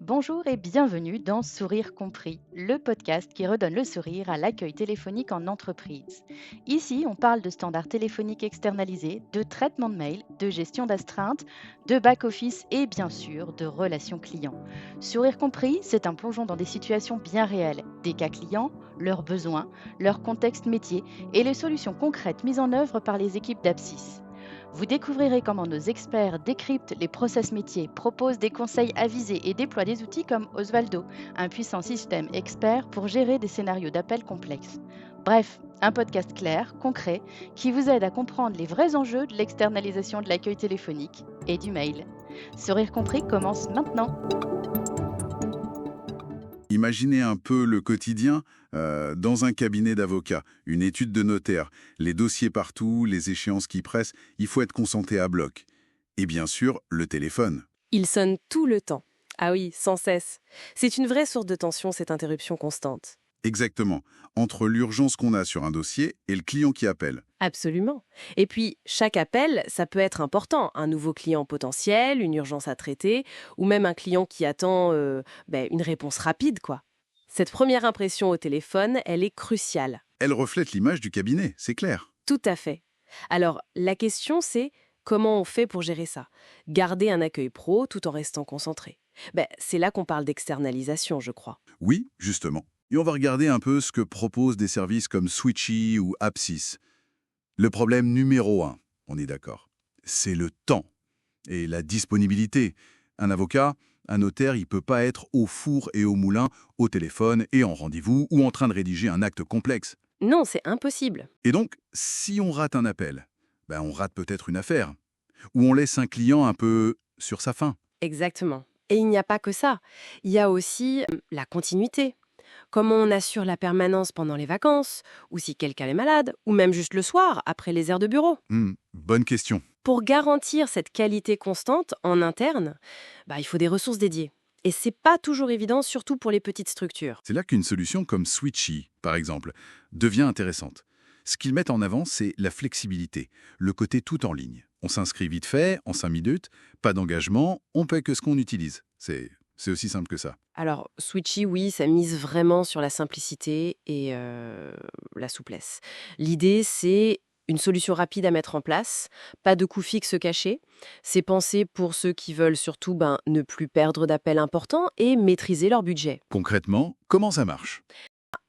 Bonjour et bienvenue dans Sourire compris, le podcast qui redonne le sourire à l'accueil téléphonique en entreprise. Ici, on parle de standards téléphoniques externalisés, de traitement de mail, de gestion d'astreinte, de back-office et bien sûr de relations clients. Sourire compris, c'est un plongeon dans des situations bien réelles, des cas clients, leurs besoins, leur contexte métier et les solutions concrètes mises en œuvre par les équipes d'Apsys. Vous découvrirez comment nos experts décryptent les process métiers, proposent des conseils avisés et déploient des outils comme Osvaldo, un puissant système expert pour gérer des scénarios d'appel complexes. Bref, un podcast clair, concret, qui vous aide à comprendre les vrais enjeux de l'externalisation de l'accueil téléphonique et du mail. Sourire compris commence maintenant. Imaginez un peu le quotidien dans un cabinet d'avocat, une étude de notaire, les dossiers partout, les échéances qui pressent, il faut être concentré à bloc. Et bien sûr, le téléphone. Il sonne tout le temps. Ah oui, sans cesse. C'est une vraie source de tension, cette interruption constante. Exactement, entre l'urgence qu'on a sur un dossier et le client qui appelle. Absolument. Et puis, chaque appel, ça peut être important. Un nouveau client potentiel, une urgence à traiter, ou même un client qui attend une réponse rapide, quoi. Cette première impression au téléphone, elle est cruciale. Elle reflète l'image du cabinet, c'est clair. Tout à fait. Alors, la question, c'est comment on fait pour gérer ça? Garder un accueil pro tout en restant concentré. C'est là qu'on parle d'externalisation, je crois. Oui, justement. Et on va regarder un peu ce que proposent des services comme Switchy ou Apsys. Le problème numéro 1, on est d'accord, c'est le temps et la disponibilité. Un avocat, un notaire, il ne peut pas être au four et au moulin, au téléphone et en rendez-vous ou en train de rédiger un acte complexe. Non, c'est impossible. Et donc, si on rate un appel, on rate peut-être une affaire. Ou on laisse un client un peu sur sa faim. Exactement. Et il n'y a pas que ça. Il y a aussi la continuité. Comment on assure la permanence pendant les vacances, ou si quelqu'un est malade, ou même juste le soir, après les heures de bureau. Bonne question. Pour garantir cette qualité constante en interne, il faut des ressources dédiées. Et c'est pas toujours évident, surtout pour les petites structures. C'est là qu'une solution comme Switchy, par exemple, devient intéressante. Ce qu'ils mettent en avant, c'est la flexibilité, le côté tout en ligne. On s'inscrit vite fait, en 5 minutes, pas d'engagement, on paie que ce qu'on utilise. C'est aussi simple que ça. Alors, Switchy, oui, ça mise vraiment sur la simplicité et la souplesse. L'idée, c'est une solution rapide à mettre en place, pas de coût fixe caché. C'est pensé pour ceux qui veulent surtout ne plus perdre d'appels importants et maîtriser leur budget. Concrètement, comment ça marche?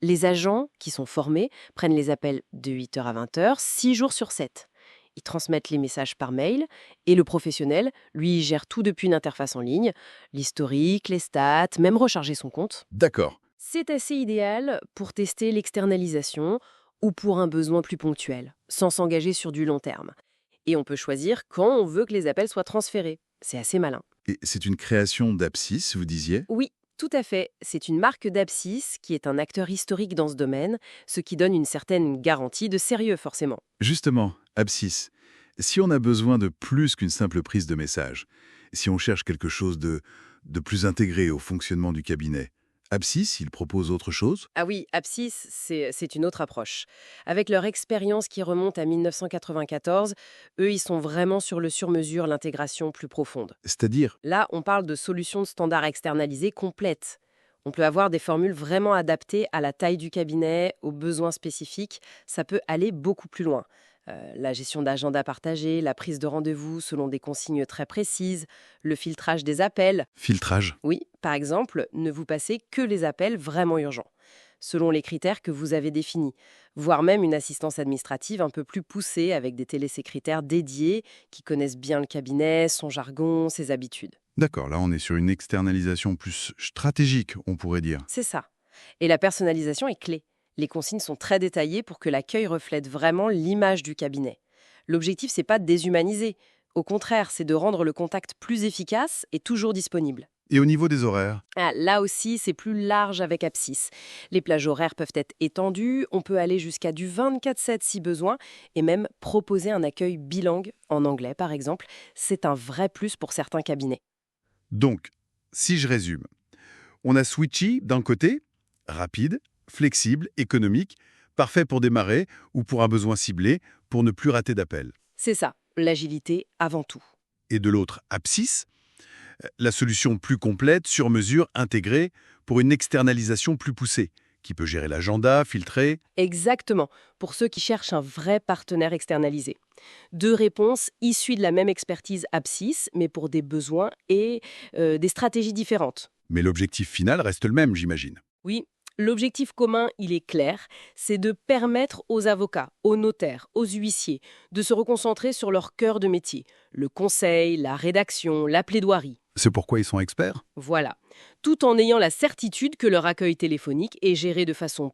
Les agents qui sont formés prennent les appels de 8h à 20h, 6 jours sur 7. Ils transmettent les messages par mail et le professionnel, lui, gère tout depuis une interface en ligne, l'historique, les stats, même recharger son compte. D'accord. C'est assez idéal pour tester l'externalisation ou pour un besoin plus ponctuel, sans s'engager sur du long terme. Et on peut choisir quand on veut que les appels soient transférés. C'est assez malin. Et c'est une création d'Apsys, vous disiez? Oui, tout à fait. C'est une marque d'Apsys qui est un acteur historique dans ce domaine, ce qui donne une certaine garantie de sérieux forcément. Justement, Apsys, si on a besoin de plus qu'une simple prise de message, si on cherche quelque chose de plus intégré au fonctionnement du cabinet, Apsys, il propose autre chose? Ah oui, Apsys, c'est une autre approche. Avec leur expérience qui remonte à 1994, eux, ils sont vraiment sur le sur-mesure, l'intégration plus profonde. C'est-à-dire? Là, on parle de solutions de standards externalisées complètes. On peut avoir des formules vraiment adaptées à la taille du cabinet, aux besoins spécifiques. Ça peut aller beaucoup plus loin. La gestion d'agenda partagé, la prise de rendez-vous selon des consignes très précises, le filtrage des appels. Filtrage. Oui, par exemple, ne vous passez que les appels vraiment urgents, selon les critères que vous avez définis, voire même une assistance administrative un peu plus poussée avec des télésécrétaires dédiés qui connaissent bien le cabinet, son jargon, ses habitudes. D'accord, là on est sur une externalisation plus stratégique, on pourrait dire. C'est ça. Et la personnalisation est clé. Les consignes sont très détaillées pour que l'accueil reflète vraiment l'image du cabinet. L'objectif, c'est pas de déshumaniser. Au contraire, c'est de rendre le contact plus efficace et toujours disponible. Et au niveau des horaires? Là aussi, c'est plus large avec Apsys. Les plages horaires peuvent être étendues, on peut aller jusqu'à du 24/7 si besoin, et même proposer un accueil bilingue, en anglais par exemple. C'est un vrai plus pour certains cabinets. Donc, si je résume, on a Switchy d'un côté, rapide, flexible, économique, parfait pour démarrer ou pour un besoin ciblé, pour ne plus rater d'appel. C'est ça, l'agilité avant tout. Et de l'autre, Apsys, La solution plus complète, sur mesure, intégrée, pour une externalisation plus poussée, qui peut gérer l'agenda, filtrer. Exactement, pour ceux qui cherchent un vrai partenaire externalisé. 2 réponses issues de la même expertise Apsys, mais pour des besoins et des stratégies différentes. Mais l'objectif final reste le même, j'imagine. Oui, l'objectif commun, il est clair, c'est de permettre aux avocats, aux notaires, aux huissiers de se reconcentrer sur leur cœur de métier, le conseil, la rédaction, la plaidoirie. C'est pourquoi ils sont experts? Voilà, tout en ayant la certitude que leur accueil téléphonique est géré de façon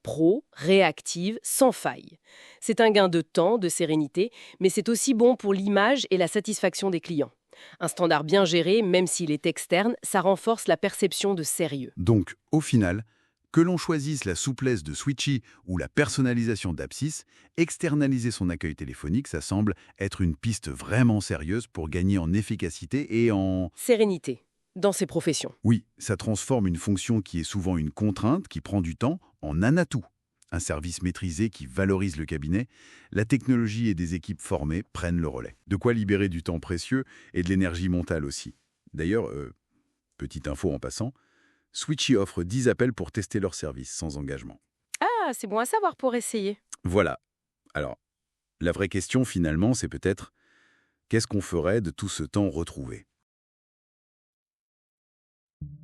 réactive, sans faille. C'est un gain de temps, de sérénité, mais c'est aussi bon pour l'image et la satisfaction des clients. Un standard bien géré, même s'il est externe, ça renforce la perception de sérieux. Donc, au final, que l'on choisisse la souplesse de Switchy ou la personnalisation d'Apsys, externaliser son accueil téléphonique, ça semble être une piste vraiment sérieuse pour gagner en efficacité et en... Sérénité, dans ces professions. Oui, ça transforme une fonction qui est souvent une contrainte, qui prend du temps, en un atout. Un service maîtrisé qui valorise le cabinet, la technologie et des équipes formées prennent le relais. De quoi libérer du temps précieux et de l'énergie mentale aussi. D'ailleurs, petite info en passant, Switchy offre 10 appels pour tester leur service sans engagement. Ah, c'est bon à savoir pour essayer. Voilà. Alors, la vraie question finalement, c'est peut-être qu'est-ce qu'on ferait de tout ce temps retrouvé?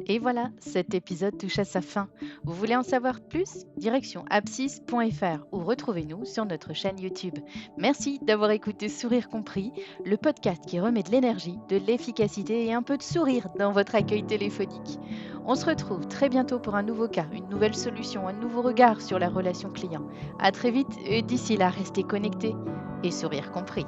Et voilà, cet épisode touche à sa fin. Vous voulez en savoir plus? Direction apsys.fr ou retrouvez-nous sur notre chaîne YouTube. Merci d'avoir écouté Sourire Compris, le podcast qui remet de l'énergie, de l'efficacité et un peu de sourire dans votre accueil téléphonique. On se retrouve très bientôt pour un nouveau cas, une nouvelle solution, un nouveau regard sur la relation client. À très vite et d'ici là, restez connectés et sourire compris.